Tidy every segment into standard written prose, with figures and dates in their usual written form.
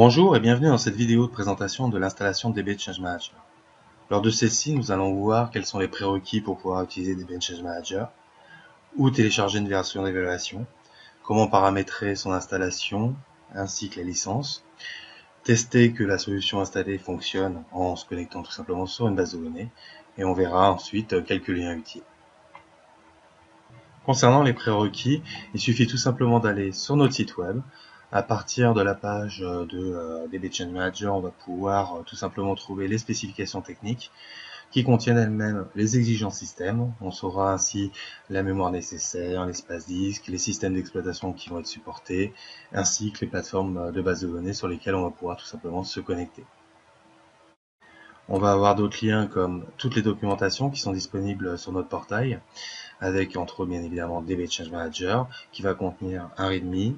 Bonjour et bienvenue dans cette vidéo de présentation de l'installation de DB Change Manager. Lors de celle-ci, nous allons voir quels sont les prérequis pour pouvoir utiliser DB Change Manager, où télécharger une version d'évaluation, comment paramétrer son installation ainsi que la licence, tester que la solution installée fonctionne en se connectant tout simplement sur une base de données, et on verra ensuite quelques liens utiles. Concernant les prérequis, il suffit tout simplement d'aller sur notre site web. À partir de la page de DB Change Manager, on va pouvoir tout simplement trouver les spécifications techniques qui contiennent elles-mêmes les exigences système. On saura ainsi la mémoire nécessaire, l'espace disque, les systèmes d'exploitation qui vont être supportés, ainsi que les plateformes de base de données sur lesquelles on va pouvoir tout simplement se connecter. On va avoir d'autres liens comme toutes les documentations qui sont disponibles sur notre portail, avec entre autres bien évidemment DB Change Manager qui va contenir un README,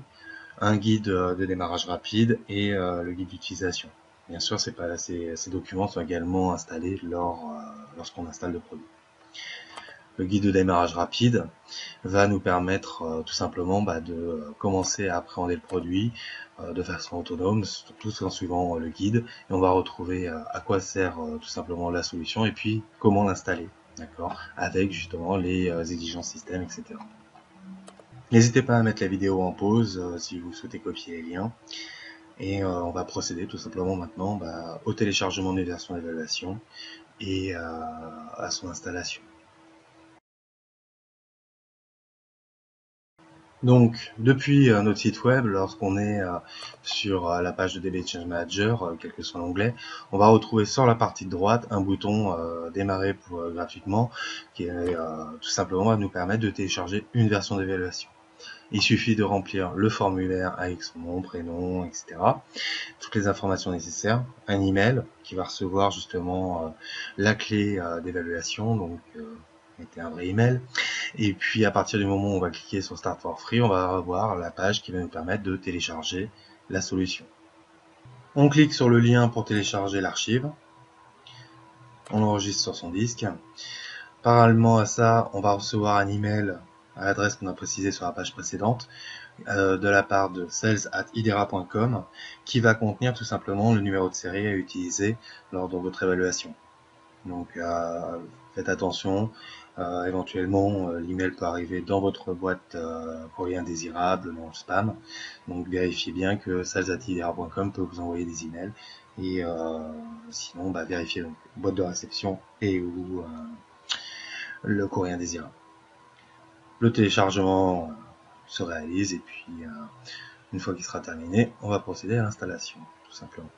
un guide de démarrage rapide et le guide d'utilisation. Bien sûr, ces documents sont également installés lorsqu'on installe le produit. Le guide de démarrage rapide va nous permettre tout simplement de commencer à appréhender le produit de façon autonome, tout en suivant le guide, et on va retrouver à quoi sert tout simplement la solution et puis comment l'installer, d'accord, avec justement les exigences système, etc. N'hésitez pas à mettre la vidéo en pause si vous souhaitez copier les liens. Et on va procéder tout simplement maintenant au téléchargement des versions d'évaluation et à son installation. Donc, depuis notre site web, lorsqu'on est sur la page de DB Change Manager, quel que soit l'onglet, on va retrouver sur la partie de droite un bouton démarrer gratuitement qui tout simplement va nous permettre de télécharger une version d'évaluation. Il suffit de remplir le formulaire avec son nom, prénom, etc. Toutes les informations nécessaires, un email qui va recevoir justement la clé d'évaluation, donc mettez un vrai email, et puis à partir du moment où on va cliquer sur Start for Free, on va avoir la page qui va nous permettre de télécharger la solution. On clique sur le lien pour télécharger l'archive, on enregistre sur son disque. Parallèlement à ça, on va recevoir un email à l'adresse qu'on a précisée sur la page précédente, de la part de sales@idera.com qui va contenir tout simplement le numéro de série à utiliser lors de votre évaluation. Donc faites attention, éventuellement l'email peut arriver dans votre boîte courrier indésirable, dans le spam, donc vérifiez bien que sales@idera.com peut vous envoyer des emails et sinon vérifiez donc boîte de réception et ou le courrier indésirable. Le téléchargement se réalise et puis une fois qu'il sera terminé, on va procéder à l'installation, tout simplement.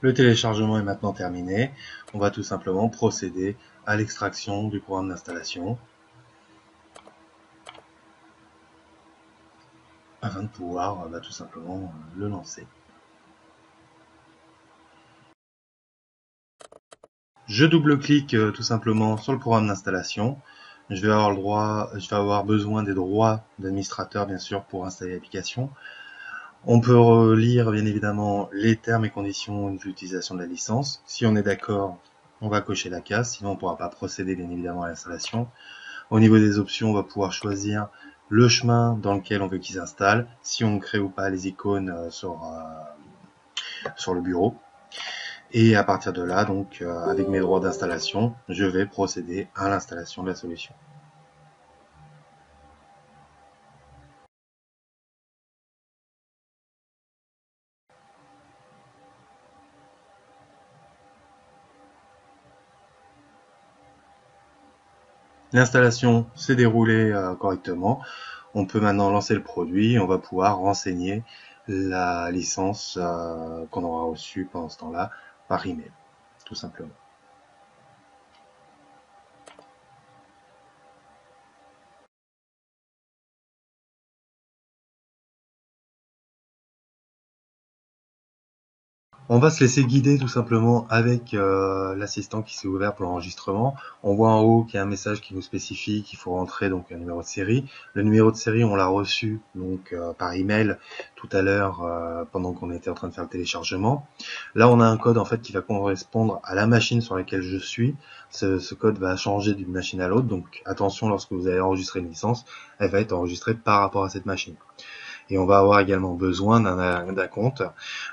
Le téléchargement est maintenant terminé. On va tout simplement procéder à l'extraction du programme d'installation afin de pouvoir tout simplement le lancer. Je double-clique tout simplement sur le programme d'installation. Je vais avoir besoin des droits d'administrateur bien sûr pour installer l'application. On peut lire bien évidemment les termes et conditions d'utilisation de la licence. Si on est d'accord, on va cocher la case, sinon on ne pourra pas procéder bien évidemment à l'installation. Au niveau des options, on va pouvoir choisir le chemin dans lequel on veut qu'ils s'installent, si on crée ou pas les icônes sur le bureau. Et à partir de là, donc avec mes droits d'installation, je vais procéder à l'installation de la solution. L'installation s'est déroulée correctement. On peut maintenant lancer le produit. On va pouvoir renseigner la licence qu'on aura reçue pendant ce temps-là par email, tout simplement. On va se laisser guider tout simplement avec l'assistant qui s'est ouvert pour l'enregistrement. On voit en haut qu'il y a un message qui nous spécifie qu'il faut rentrer donc un numéro de série. Le numéro de série, on l'a reçu donc par email tout à l'heure pendant qu'on était en train de faire le téléchargement. Là, on a un code en fait qui va correspondre à la machine sur laquelle je suis. Ce code va changer d'une machine à l'autre, donc attention, lorsque vous allez enregistrer une licence, elle va être enregistrée par rapport à cette machine. Et on va avoir également besoin d'un compte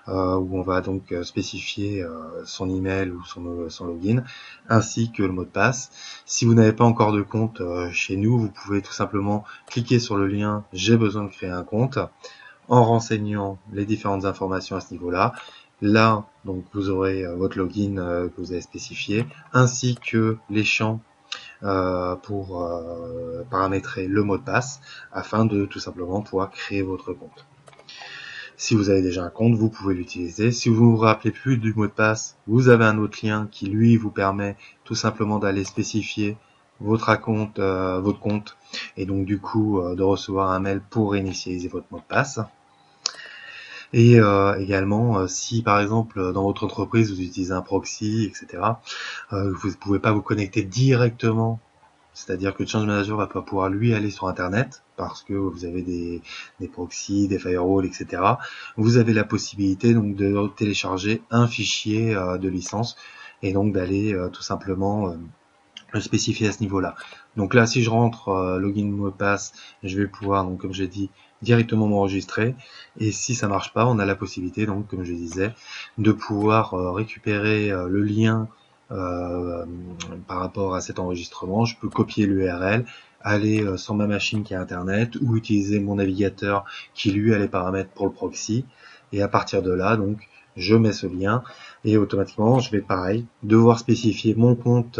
où on va donc spécifier son email ou son login ainsi que le mot de passe. Si vous n'avez pas encore de compte chez nous, vous pouvez tout simplement cliquer sur le lien « J'ai besoin de créer un compte » en renseignant les différentes informations à ce niveau-là. Là, donc vous aurez votre login que vous avez spécifié ainsi que les champs pour paramétrer le mot de passe afin de tout simplement pouvoir créer votre compte. Si vous avez déjà un compte, vous pouvez l'utiliser. Si vous ne vous rappelez plus du mot de passe, vous avez un autre lien qui lui vous permet tout simplement d'aller spécifier votre compte et donc du coup de recevoir un mail pour réinitialiser votre mot de passe. Et également, si par exemple dans votre entreprise vous utilisez un proxy, etc., vous ne pouvez pas vous connecter directement, c'est-à-dire que Change Manager va pas pouvoir lui aller sur Internet parce que vous avez des proxys, des firewalls, etc. Vous avez la possibilité donc de télécharger un fichier de licence et donc d'aller tout simplement le spécifier à ce niveau-là. Donc là, si je rentre login mot de passe, je vais pouvoir, donc comme j'ai dit, directement m'enregistrer. Et si ça marche pas, on a la possibilité, donc comme je disais, de pouvoir récupérer le lien par rapport à cet enregistrement. Je peux copier l'URL, aller sur ma machine qui est Internet ou utiliser mon navigateur qui lui a les paramètres pour le proxy. Et à partir de là, donc, je mets ce lien et automatiquement, je vais pareil devoir spécifier mon compte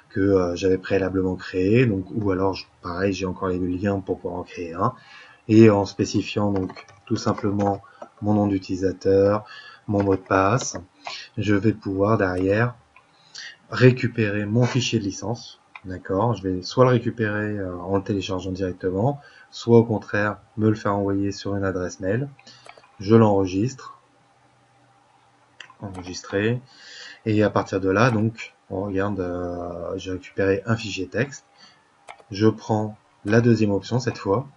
que j'avais préalablement créé, donc ou alors pareil, j'ai encore les liens pour pouvoir en créer un, et en spécifiant donc tout simplement mon nom d'utilisateur, mon mot de passe, je vais pouvoir derrière récupérer mon fichier de licence. D'accord, je vais soit le récupérer en le téléchargeant directement, soit au contraire me le faire envoyer sur une adresse mail. Je l'enregistre, enregistrer, et à partir de là, donc, on regarde, j'ai récupéré un fichier texte. Je prends la deuxième option cette fois,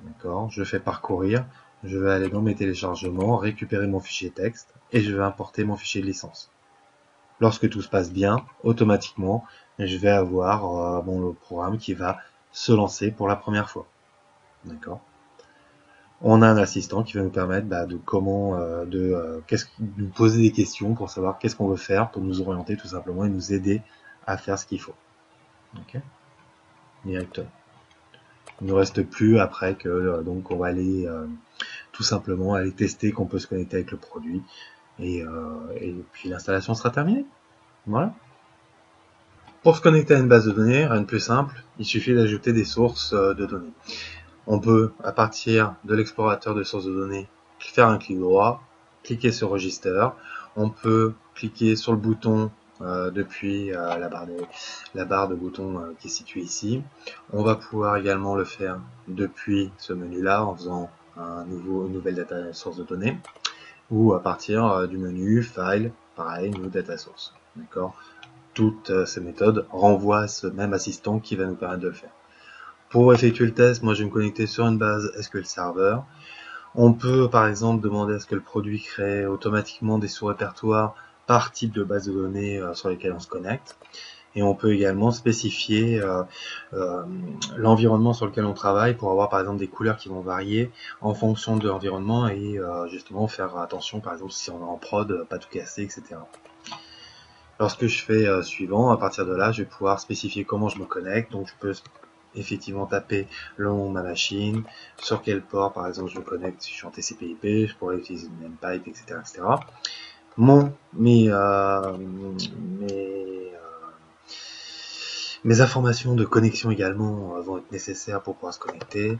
d'accord, je fais parcourir, je vais aller dans mes téléchargements, récupérer mon fichier texte et je vais importer mon fichier de licence. Lorsque tout se passe bien, automatiquement, je vais avoir le programme qui va se lancer pour la première fois. D'accord. On a un assistant qui va nous permettre de nous poser des questions pour savoir qu'est-ce qu'on veut faire, pour nous orienter tout simplement et nous aider à faire ce qu'il faut. Okay. Directement. Il ne nous reste plus après que donc on va aller tout simplement aller tester qu'on peut se connecter avec le produit et puis l'installation sera terminée. Voilà. Pour se connecter à une base de données, rien de plus simple, il suffit d'ajouter des sources de données. On peut, à partir de l'explorateur de sources de données, faire un clic droit, cliquer sur Register. On peut cliquer sur le bouton depuis la barre de boutons qui est située ici. On va pouvoir également le faire depuis ce menu-là en faisant une nouvelle data source de données ou à partir du menu File, pareil, New Data Source. D'accord. Toutes ces méthodes renvoient à ce même assistant qui va nous permettre de le faire. Pour effectuer le test, moi je vais me connecter sur une base SQL Server. On peut par exemple demander à ce que le produit crée automatiquement des sous-répertoires par type de base de données sur lesquelles on se connecte. Et on peut également spécifier l'environnement sur lequel on travaille pour avoir par exemple des couleurs qui vont varier en fonction de l'environnement et justement faire attention par exemple si on est en prod, pas tout casser, etc. Lorsque je fais suivant, à partir de là, je vais pouvoir spécifier comment je me connecte. Donc je peux effectivement taper le nom de ma machine, sur quel port par exemple je me connecte si je suis en TCP/IP, je pourrais utiliser le même pipe, etc. etc. Mes informations de connexion également vont être nécessaires pour pouvoir se connecter.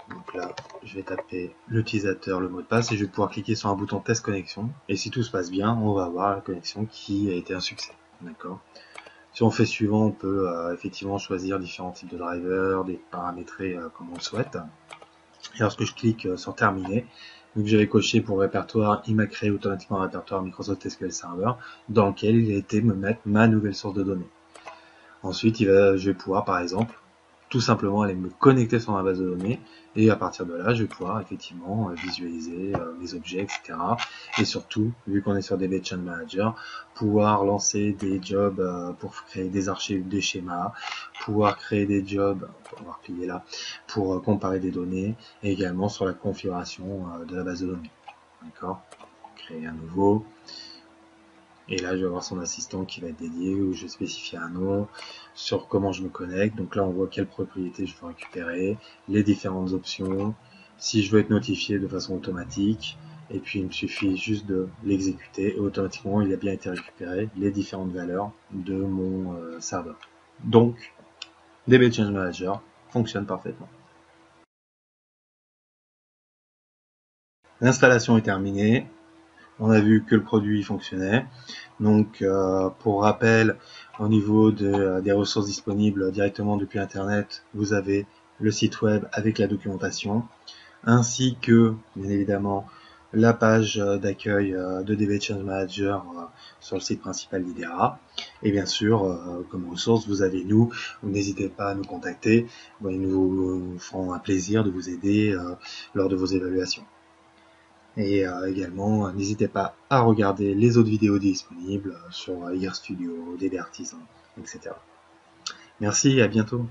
Donc là, je vais taper l'utilisateur, le mot de passe et je vais pouvoir cliquer sur un bouton test connexion. Et si tout se passe bien, on va avoir la connexion qui a été un succès. D'accord. Si on fait suivant, on peut effectivement choisir différents types de drivers, des paramétrer comme on le souhaite. Et lorsque je clique sur terminer, Donc j'avais coché pour le répertoire, il m'a créé automatiquement un répertoire Microsoft SQL Server dans lequel il a été me mettre ma nouvelle source de données. Ensuite, je vais pouvoir, par exemple, tout simplement aller me connecter sur ma base de données et à partir de là, je vais pouvoir effectivement visualiser mes objets, etc. Et surtout, vu qu'on est sur DB Change Manager, pouvoir lancer des jobs pour créer des archives, des schémas, pouvoir créer des jobs, on va replier là, pour comparer des données et également sur la configuration de la base de données. D'accord ? Créer un nouveau. Et là, je vais avoir son assistant qui va être dédié, où je vais spécifier un nom, sur comment je me connecte. Donc là, on voit quelle propriété je veux récupérer, les différentes options, si je veux être notifié de façon automatique. Et puis, il me suffit juste de l'exécuter et automatiquement, il a bien été récupéré les différentes valeurs de mon serveur. Donc, DB Change Manager fonctionne parfaitement. L'installation est terminée. On a vu que le produit fonctionnait. Donc, pour rappel, au niveau des ressources disponibles directement depuis Internet, vous avez le site web avec la documentation, ainsi que, bien évidemment, la page d'accueil de DB Change Manager sur le site principal d'IDERA. Et bien sûr, comme ressource, vous avez nous. N'hésitez pas à nous contacter. Nous ferons un plaisir de vous aider lors de vos évaluations. Et également, n'hésitez pas à regarder les autres vidéos disponibles sur IR Studio, DB Artisan, etc. Merci et à bientôt.